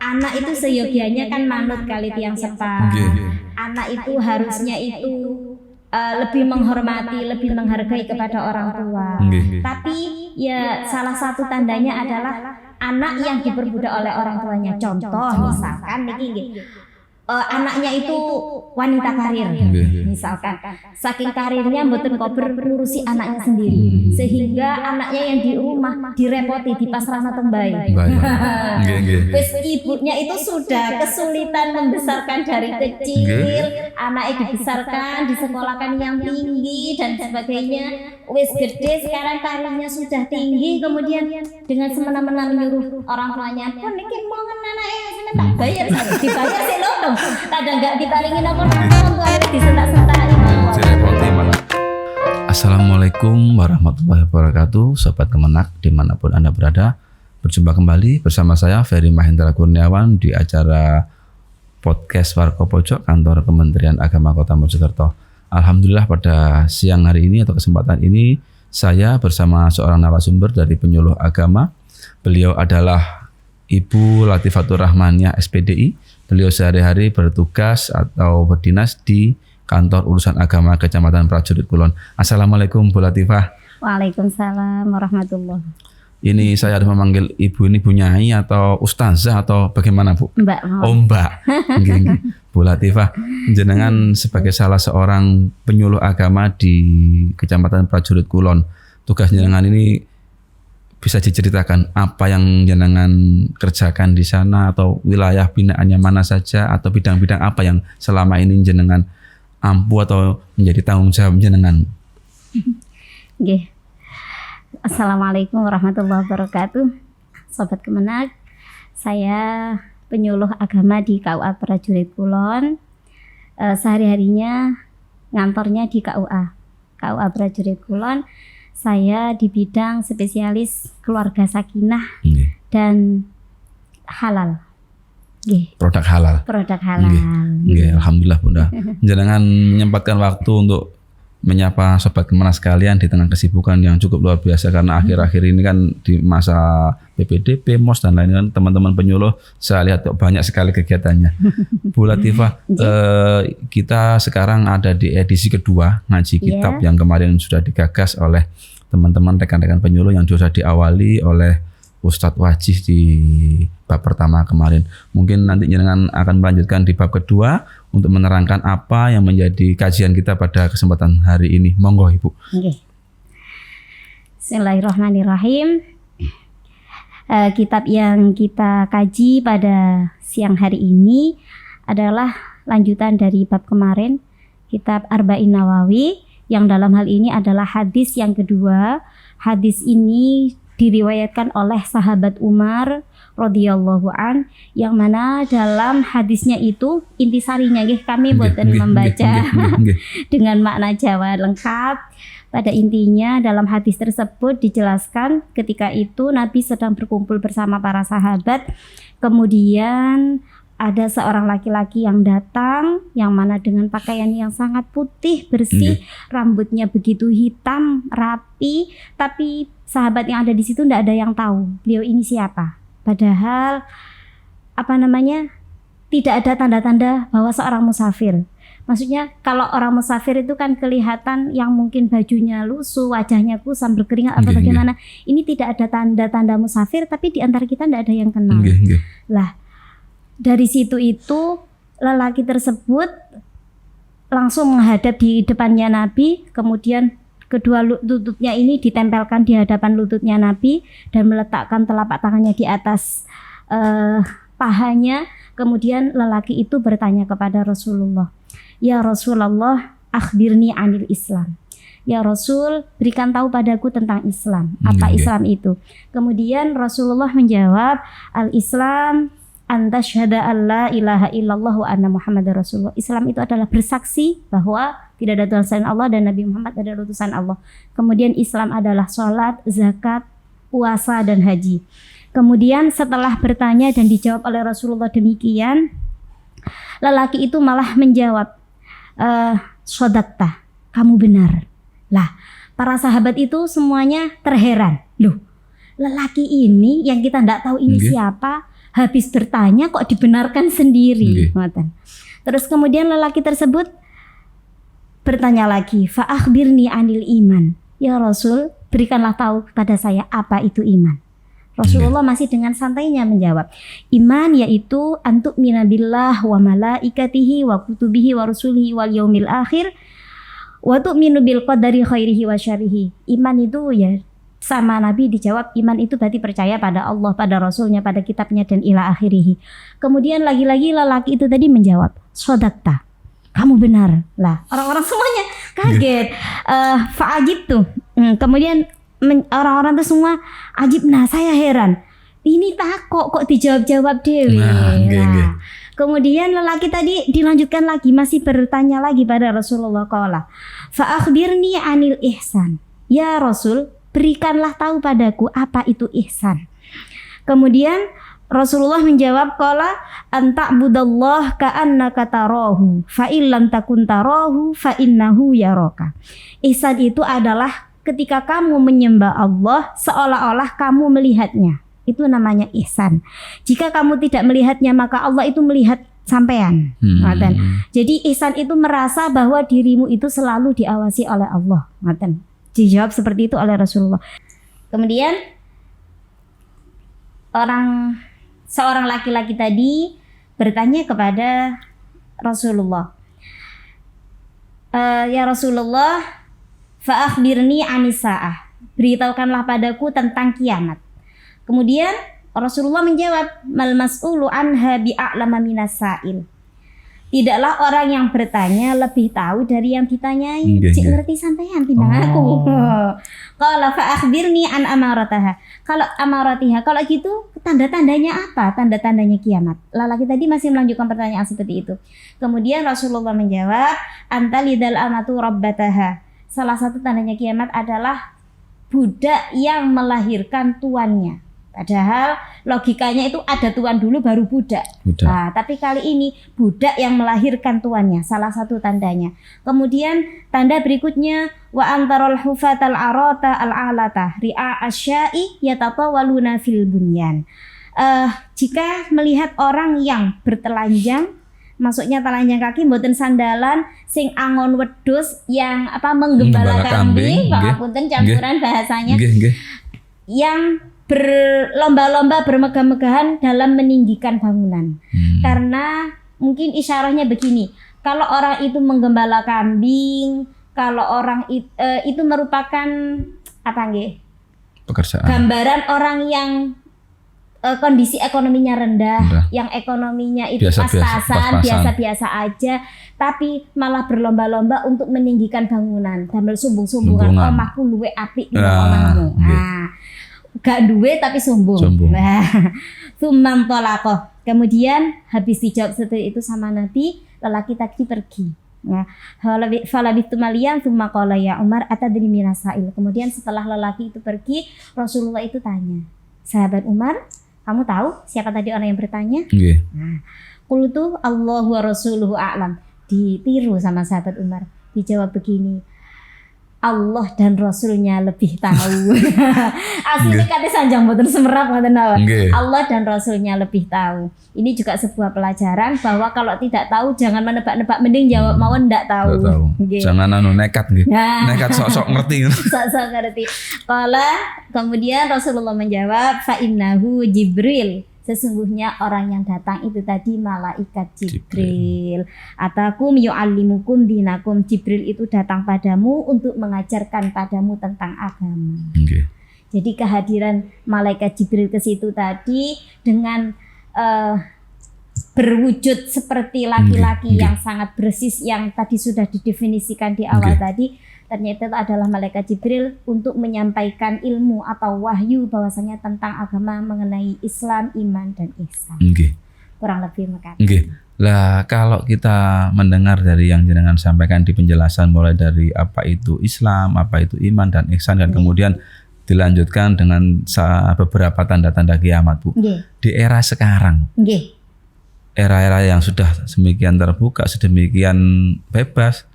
anak itu seyogianya kan manut kali tiang sepa. Anak itu harusnya itu lebih menghormati, lebih menghargai kepada orang tua. Tapi ya salah satu tandanya adalah anak yang diperbudak oleh orang tuanya. Contoh misalkan niki anaknya itu wanita karir, misalkan saking karirnya mboten kober ngurusi anaknya sendiri, sehingga anaknya yang di rumah direpoti di pasrana tembai. Terus ibunya itu sudah kesulitan membesarkan dari kecil, anaknya dibesarkan, disekolahkan yang tinggi dan sebagainya. Wis gede sekarang karirnya sudah tinggi, kemudian dengan semena-mena menyuruh orang tuanya, "Pun niki mongen anake tak bayar, dibayar sih lho." Kadang enggak diparingin apa-apa, akhirnya disentak-sentaki. Assalamualaikum warahmatullahi wabarakatuh, Sobat Kemenak dimanapun Anda berada. Berjumpa kembali bersama saya Ferry Mahendra Kurniawan di acara podcast Warko Pojok Kantor Kementerian Agama Kota Mojokerto. Alhamdulillah pada siang hari ini atau kesempatan ini saya bersama seorang narasumber dari penyuluh agama. Beliau adalah Ibu Latifatur Rahmaniah SPDI. Beliau sehari-hari bertugas atau berdinas di Kantor Urusan Agama Kecamatan Prajurit Kulon. Assalamualaikum Bu Latifah. Waalaikumsalam warahmatullahi. Ini saya harus memanggil Ibu ini Bu Nyai atau Ustazah atau bagaimana Bu? Mbak. Oh Mbak. Bu Latifah, jenengan sebagai salah seorang penyuluh agama di Kecamatan Prajurit Kulon. Tugas jenengan ini bisa diceritakan apa yang jenengan kerjakan di sana atau wilayah binaannya mana saja atau bidang-bidang apa yang selama ini jenengan ampu atau menjadi tanggung jawab jenengan. Nggih. Assalamualaikum warahmatullahi wabarakatuh. Sobat Kemenak, saya penyuluh agama di KUA Prajurit Kulon. Sehari-harinya ngantornya di KUA Prajurit Kulon. Saya di bidang spesialis keluarga sakinah dan halal. Produk halal. Alhamdulillah Bunda. Jangan menyempatkan waktu untuk menyapa Sobat Kemenak sekalian di tengah kesibukan yang cukup luar biasa karena akhir-akhir ini kan di masa PPDB, MOS dan lain-lain teman-teman penyuluh saya lihat banyak sekali kegiatannya. Bu Latifah, kita sekarang ada di edisi kedua ngaji kitab yang kemarin sudah digagas oleh teman-teman rekan-rekan penyuluh yang sudah diawali oleh Ustadz Wajih di bab pertama kemarin. Mungkin nanti jenengan akan melanjutkan di bab kedua untuk menerangkan apa yang menjadi kajian kita pada kesempatan hari ini. Monggo Ibu. Bismillahirrahmanirrahim. Kitab yang kita kaji pada siang hari ini adalah lanjutan dari bab kemarin, kitab Arba'in Nawawi, yang dalam hal ini adalah hadis yang kedua. Hadis ini diriwayatkan oleh sahabat Umar radhiyallahu an, yang mana dalam hadisnya itu intisarinya kami boten membaca dengan makna Jawa lengkap. Pada intinya dalam hadis tersebut dijelaskan ketika itu Nabi sedang berkumpul bersama para sahabat, kemudian ada seorang laki-laki yang datang yang mana dengan pakaian yang sangat putih bersih, rambutnya begitu hitam rapi, tapi sahabat yang ada di situ tidak ada yang tahu beliau ini siapa. Padahal tidak ada tanda-tanda bahwa seorang musafir. Maksudnya kalau orang musafir itu kan kelihatan yang mungkin bajunya lusuh, wajahnya kusam, berkeringat atau bagaimana. Ini tidak ada tanda-tanda musafir, tapi di antara kita tidak ada yang kenal. Lah, dari situ itu lelaki tersebut langsung menghadap di depannya Nabi, kemudian kedua lututnya ini ditempelkan di hadapan lututnya Nabi dan meletakkan telapak tangannya di atas pahanya. Kemudian lelaki itu bertanya kepada Rasulullah, "Ya Rasulullah, akhbirni anil Islam." Ya Rasul, berikan tahu padaku tentang Islam. Apa Islam itu? Kemudian Rasulullah menjawab, "Al-Islam anta syahada alla ilaha illallah wa anna Muhammadar Rasulullah." Islam itu adalah bersaksi bahwa tidak ada Tuhan selain Allah dan Nabi Muhammad adalah utusan Allah. Kemudian Islam adalah sholat, zakat, puasa dan haji. Kemudian setelah bertanya dan dijawab oleh Rasulullah demikian, lelaki itu malah menjawab, "Shodakta, kamu benar." Lah, para sahabat itu semuanya terheran. Loh, lelaki ini yang kita tidak tahu ini siapa, Habis bertanya kok dibenarkan sendiri. Terus kemudian lelaki tersebut bertanya lagi, fa akhbirni anil iman. Ya Rasul, berikanlah tahu kepada saya apa itu iman. Rasulullah masih dengan santainya menjawab, iman yaitu antuk minabillah wa malaikatihi wa kutubihi wa rusulihi wal yaumil akhir wa tu'minu bil qadari khairihi wa syarrihi. Iman itu ya, sama Nabi dijawab, iman itu berarti percaya pada Allah, pada Rasulnya, pada kitabnya dan ila akhirihi. Kemudian lagi-lagi lelaki itu tadi menjawab, shodakta, kamu benar. Lah orang-orang semuanya kaget. Fa'ajib tuh. Kemudian orang-orang itu semua ajib. Nah saya heran, ini takok kok dijawab-jawab dewe. Kemudian lelaki tadi dilanjutkan lagi, masih bertanya lagi pada Rasulullah, qala fa akhbirni anil ihsan. Ya Rasul, berikanlah tahu padaku apa itu ihsan. Kemudian Rasulullah menjawab, qala anta'budallah ka'annaka tarahu fa illam takun tarahu fa innahu yaraka. Ihsan itu adalah ketika kamu menyembah Allah seolah-olah kamu melihatnya. Itu namanya ihsan. Jika kamu tidak melihatnya maka Allah itu melihat sampean. Jadi ihsan itu merasa bahwa dirimu itu selalu diawasi oleh Allah. Dijawab seperti itu oleh Rasulullah. Kemudian seorang laki-laki tadi bertanya kepada Rasulullah, ya Rasulullah, fa akhbirni anisa'ah, beritahukanlah padaku tentang kiamat. Kemudian Rasulullah menjawab, mal mas'ulu anha bi'a'lama minas sa'il. Tidaklah orang yang bertanya lebih tahu dari yang ditanyai. Cik ngerti sampean timbang aku. Qala fa akhbirni an amarataha. Kalau amaratiha, kalau gitu tanda-tandanya apa? Tanda-tandanya kiamat. Lelaki tadi masih melanjutkan pertanyaan seperti itu. Kemudian Rasulullah menjawab, antalidal amatu rabbataha. Salah satu tandanya kiamat adalah budak yang melahirkan tuannya. Padahal logikanya itu ada tuan dulu baru budak. Nah, tapi kali ini budak yang melahirkan tuannya, salah satu tandanya. Kemudian tanda berikutnya, wa antarul hufatal arata al-alata ri'a asya'i yatatawaluna fil bunyan. Jika melihat orang yang bertelanjang, maksudnya telanjang kaki mboten sandalan, sing angon wedhus yang menggembala kambing, pangapunten campuran bahasanya. Yang berlomba-lomba bermegah-megahan dalam meninggikan bangunan. Karena mungkin isyarahnya begini, kalau orang itu menggembala kambing, kalau orang itu merupakan pekerjaan, gambaran orang yang kondisi ekonominya rendah, yang ekonominya itu pas-pasan, biasa-biasa aja, tapi malah berlomba-lomba untuk meninggikan bangunan, damel sumbung-sumbungan, omahku luwe apik di omahmu. Gak duwe tapi sombong. Nah, summan tolaqoh. Kemudian habis dijawab seperti itu sama Nabi, lelaki tadi pergi. Nah, falabitu maliyan summa qala ya Umar atadri minasail. Kemudian setelah lelaki itu pergi, Rasulullah itu tanya, sahabat Umar, kamu tahu siapa tadi orang yang bertanya? Nah, qultu Allahu wa rasuluhu a'lam. Ditiru sama sahabat Umar. Dijawab begini, Allah dan Rasulnya lebih tahu. Aslinya kata sanjang boten semerap ngoten nawa. Allah dan Rasulnya lebih tahu. Ini juga sebuah pelajaran bahwa kalau tidak tahu jangan menebak-nebak, mending jawab mawon ndak tahu. Jangan nekat nggih. Nekat sok-sok ngerti. Sok-sok ngerti. Kemudian Rasulullah menjawab, fa innahu Jibril. Sesungguhnya orang yang datang itu tadi malaikat Jibril. Atakum yu'allimukum dinakum. Jibril itu datang padamu untuk mengajarkan padamu tentang agama. Jadi kehadiran malaikat Jibril ke situ tadi dengan berwujud seperti laki-laki yang sangat bersih yang tadi sudah didefinisikan di awal tadi, ternyata itu adalah malaikat Jibril untuk menyampaikan ilmu atau wahyu bahwasanya tentang agama mengenai Islam, iman dan ihsan. Kurang lebih mekanik. Lah kalau kita mendengar dari yang jenengan sampaikan di penjelasan mulai dari apa itu Islam, apa itu iman dan ihsan, dan kemudian dilanjutkan dengan beberapa tanda-tanda kiamat, Bu. Di era sekarang. Era-era yang sudah sedemikian terbuka, sedemikian bebas,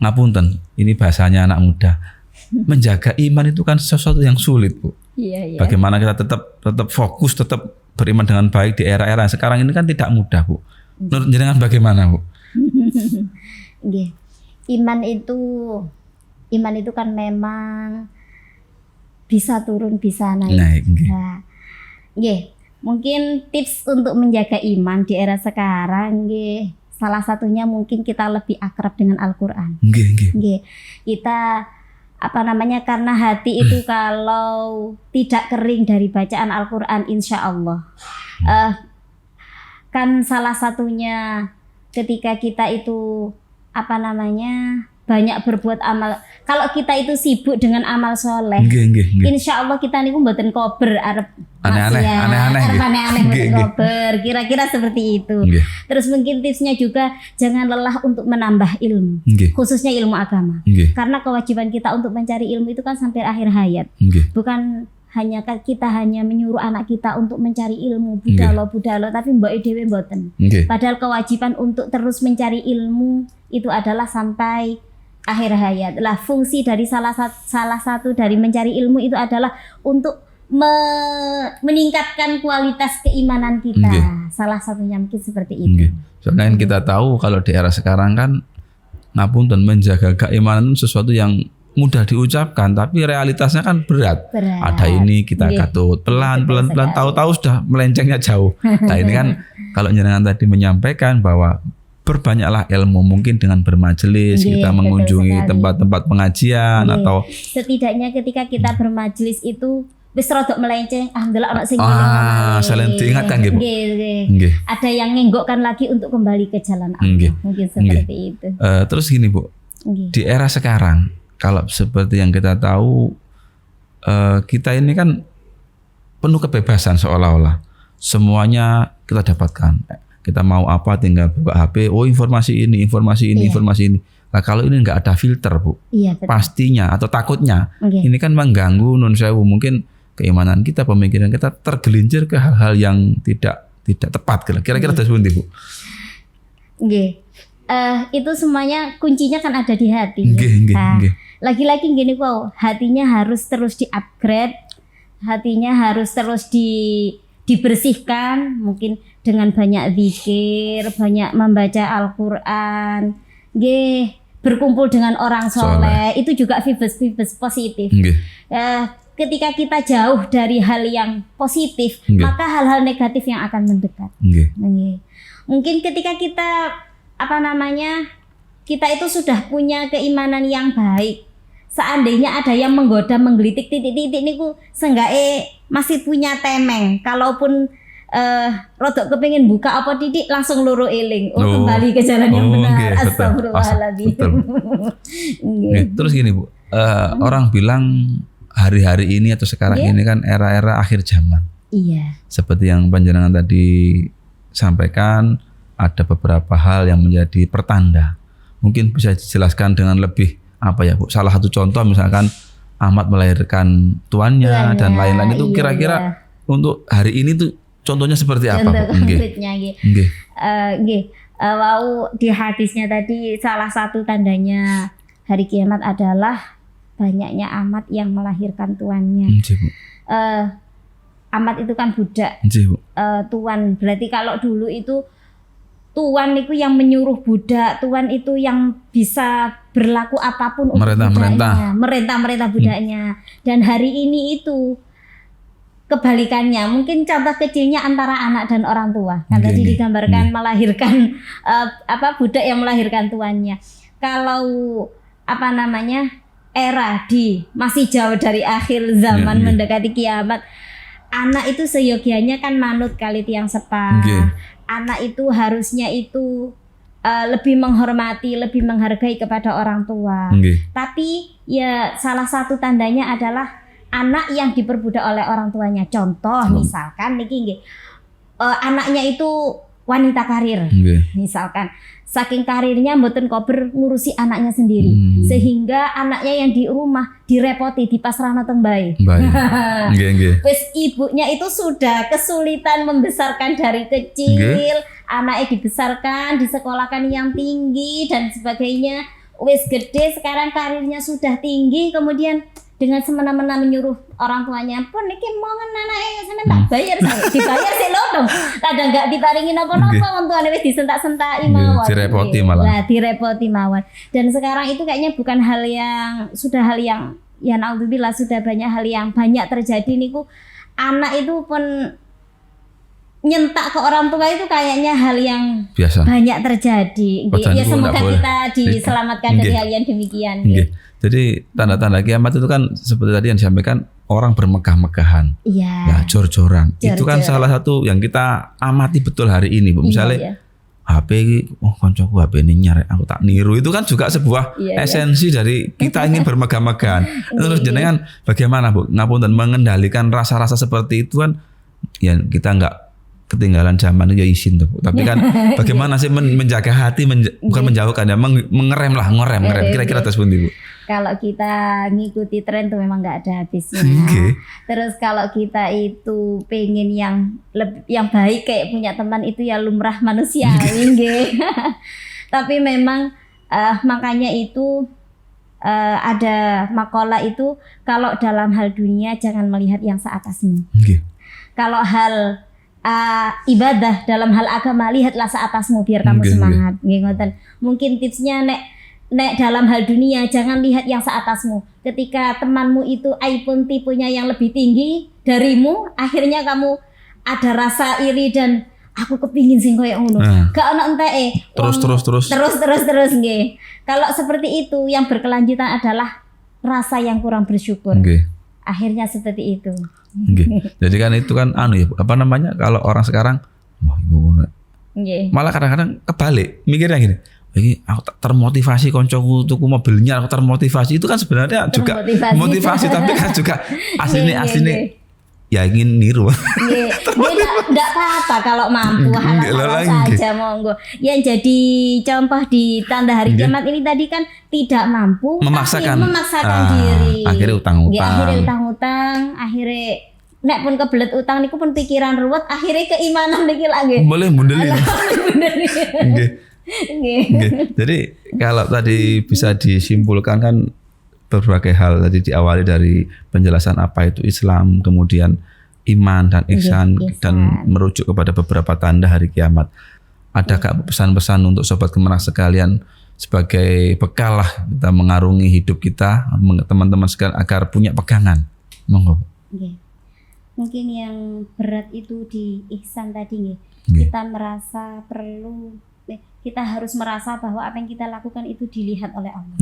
ngapunten, ini bahasanya anak muda, menjaga iman itu kan sesuatu yang sulit, Bu. Iya. Bagaimana kita tetap fokus, tetap beriman dengan baik di era-era sekarang ini kan tidak mudah, Bu. Menurut jenengan bagaimana, Bu? Nggih. Iman itu kan memang bisa turun, bisa naik. Nah, nggih. Mungkin tips untuk menjaga iman di era sekarang, nggih, salah satunya mungkin kita lebih akrab dengan Al-Qur'an. Nggih. Kita karena hati itu kalau tidak kering dari bacaan Al-Qur'an, insya Allah kan salah satunya ketika kita itu banyak berbuat amal. Kalau kita itu sibuk dengan amal soleh, insya Allah kita niku mboten kober arep aneh-aneh kober. Kira-kira seperti itu. Terus mungkin tipsnya juga jangan lelah untuk menambah ilmu, khususnya ilmu agama. Karena kewajiban kita untuk mencari ilmu itu kan sampai akhir hayat. Bukan hanya kita menyuruh anak kita untuk mencari ilmu budalo, tapi mbok dhewe mboten. Padahal kewajiban untuk terus mencari ilmu itu adalah sampai akhir hayat. Lah fungsi dari salah satu dari mencari ilmu itu adalah untuk meningkatkan kualitas keimanan kita. Salah satunya mungkin seperti itu. Soalnya kita tahu kalau di era sekarang kan ngapunten menjaga keimanan sesuatu yang mudah diucapkan, tapi realitasnya kan berat. Ada ini kita katut pelan, tahu-tahu sudah melencengnya jauh. Nah ini kan kalau jenengan tadi menyampaikan bahwa berbanyaklah ilmu, mungkin dengan bermajelis, kita mengunjungi tempat-tempat pengajian atau setidaknya ketika kita bermajelis itu wis rodok melenceng, alhamdulillah ana sing saling diingatkan gitu. Ada yang nenggokkan lagi untuk kembali ke jalan Allah. Mungkin seperti itu. Terus gini, Bu. Di era sekarang kalau seperti yang kita tahu, kita ini kan penuh kebebasan seolah-olah. Semuanya kita dapatkan. Kita mau apa tinggal buka HP, informasi ini. Nah kalau ini nggak ada filter, Bu. Pastinya atau takutnya ini kan mengganggu nun sewu, mungkin keimanan kita, pemikiran kita tergelincir ke hal-hal yang tidak tepat. Kira-kira seperti Bu. Itu semuanya kuncinya kan ada di hati. Lagi-lagi gini kok, hatinya harus terus di-upgrade, hatinya harus terus dibersihkan, mungkin dengan banyak zikir, banyak membaca Al-Qur'an, berkumpul dengan orang soleh, itu juga vibes positif. Ketika kita jauh dari hal yang positif, maka hal-hal negatif yang akan mendekat. Mungkin ketika kita kita itu sudah punya keimanan yang baik, seandainya ada yang menggoda, menggelitik titik-titik niku seenggaknya masih punya temeng. Kalaupun rodok kepengin buka apa titik langsung loro eling. Kembali ke jalan yang benar. Astagfirullahaladzim. Terus gini, Bu. Orang bilang hari-hari ini atau sekarang ini kan era-era akhir zaman. Seperti yang panjenengan tadi sampaikan, ada beberapa hal yang menjadi pertanda. Mungkin bisa dijelaskan dengan lebih Bu? Salah satu contoh misalkan Ahmad melahirkan tuannya dan lain-lain itu kira-kira untuk hari ini tuh contohnya seperti apa, Bu? Wow, di hadisnya tadi salah satu tandanya hari kiamat adalah banyaknya amat yang melahirkan tuannya. Amat itu kan budak. Tuan berarti kalau dulu itu tuan itu yang menyuruh budak, tuan itu yang bisa berlaku apapun untuk merintah budaknya. Dan hari ini itu kebalikannya, mungkin contoh kecilnya antara anak dan orang tua. Kan tadi digambarkan melahirkan budak yang melahirkan tuannya. Kalau era masih jauh dari akhir zaman mendekati kiamat, anak itu seyogianya kan manut kali tiang sepah. Anak itu harusnya itu lebih menghormati, lebih menghargai kepada orang tua. Tapi ya salah satu tandanya adalah anak yang diperbudak oleh orang tuanya. Contoh misalkan niki anaknya itu wanita karir. Misalkan saking karirnya mboten kober ngurusi anaknya sendiri, sehingga anaknya yang di rumah direpoti dipasrahna teng bae. Wis ibunya itu sudah kesulitan membesarkan dari kecil, anaknya dibesarkan, disekolahkan yang tinggi dan sebagainya. Wis gede sekarang karirnya sudah tinggi, kemudian dengan semena-mena menyuruh orang tuanya, pun iki mongen anake sampean tak bayar dibayar sik lho dong. Kadang gak diparingi napa-napa wong tuane wis disentak-sentaki mawon. Direpoti malah. Nah, direpoti mawon. Dan sekarang itu kayaknya bukan hal yang ya naudzubillah sudah banyak hal yang banyak terjadi niku. Anak itu pun nyentak ke orang tua itu kayaknya hal yang biasa banyak terjadi. Ya semoga kita diselamatkan dari hal yang demikian. Jadi tanda-tanda kiamat itu kan seperti tadi yang disampaikan, orang bermegah-megahan, ya jor-joran. Itu kan salah satu yang kita amati betul hari ini, Bu. Misalnya HP ini, koncoku HP ini nyari, aku tak niru. Itu kan juga sebuah esensi dari kita ingin bermegah-megahan. Terus jenengan bagaimana, Bu? Ngapunten mengendalikan rasa-rasa seperti itu kan, ya kita nggak ketinggalan zaman itu ya izin tuh. Tapi kan bagaimana sih menjaga hati, bukan menjauhkan ya, mengerem. Kira-kira terus pun, Bu. Kalau kita ngikuti tren tuh memang nggak ada habisnya. Terus kalau kita itu pengen yang baik kayak punya teman itu ya lumrah manusiawi, Tapi memang makanya itu ada makalah itu, kalau dalam hal dunia jangan melihat yang seatasmu. Kalau hal ibadah, dalam hal agama lihatlah seatasmu biar kamu semangat. Mungkin tipsnya nek dalam hal dunia jangan lihat yang seatasmu. Ketika temanmu itu iPhone tipenya yang lebih tinggi darimu, akhirnya kamu ada rasa iri dan aku kepingin sing koyo ngono. Gak ono enteke. Terus nggih. Kalau seperti itu yang berkelanjutan adalah rasa yang kurang bersyukur. Akhirnya seperti itu. Jadi kan itu kan kalau orang sekarang malah kadang-kadang kebalik mikirnya gini. Ini aku termotivasi koncoku tuku mobilnya, aku termotivasi. Itu kan sebenarnya juga motivasi tapi kan juga aslinya ya ingin niru. Enggak apa-apa kalau mampu, halal saja monggo. Yang jadi contoh di tanda hari kiamat ini tadi kan tidak mampu memaksakan diri. Akhirnya utang-utang, akhirnya nek pun kebelet utang niku pun pikiran ruwet, akhirnya keimanan niki lagi. Boleh mundelin. Jadi kalau tadi bisa disimpulkan kan berbagai hal tadi diawali dari penjelasan apa itu Islam, kemudian iman dan ihsan dan merujuk kepada beberapa tanda hari kiamat. Adakah pesan-pesan untuk sobat Kemenak sekalian sebagai bekal lah kita mengarungi hidup kita, teman-teman sekalian agar punya pegangan? Monggo. Mungkin yang berat itu di ihsan tadi kita merasa kita harus merasa bahwa apa yang kita lakukan itu dilihat oleh Allah.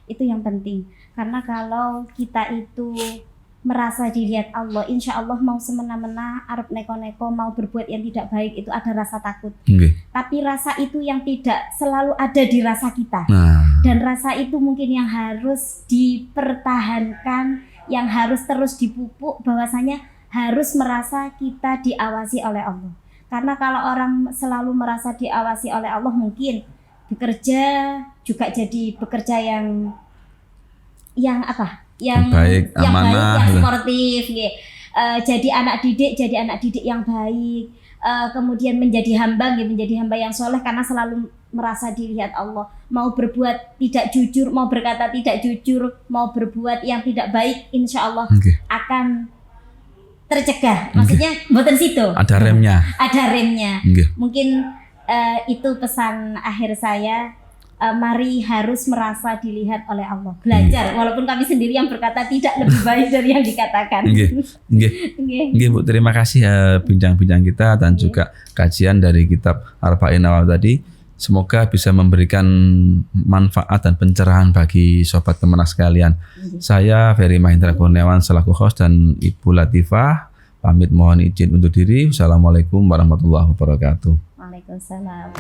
Itu yang penting. Karena kalau kita itu merasa dilihat Allah, insya Allah mau semena-mena, arep neko-neko, mau berbuat yang tidak baik itu ada rasa takut. Tapi rasa itu yang tidak selalu ada di rasa kita. Dan rasa itu mungkin yang harus dipertahankan, yang harus terus dipupuk, bahwasanya harus merasa kita diawasi oleh Allah. Karena kalau orang selalu merasa diawasi oleh Allah, mungkin bekerja juga jadi bekerja yang baik, amanah, yang sportif, jadi anak didik yang baik, kemudian menjadi hamba yang soleh karena selalu merasa dilihat Allah. Mau berbuat tidak jujur, mau berkata tidak jujur, mau berbuat yang tidak baik, insya Allah akan tercegah. Maksudnya mboten situ. Ada remnya. Mungkin itu pesan akhir saya. Mari harus merasa dilihat oleh Allah. Belajar walaupun kami sendiri yang berkata tidak lebih baik dari yang dikatakan. Nggih, Bu, terima kasih bincang-bincang kita dan juga kajian dari kitab Arba'in Nawawi tadi. Semoga bisa memberikan manfaat dan pencerahan bagi sobat Kemenak sekalian. Saya Ferry Mahendra Kurniawan selaku host dan Ibu Latifah pamit mohon izin undur diri. Wassalamualaikum warahmatullahi wabarakatuh. Waalaikumsalam.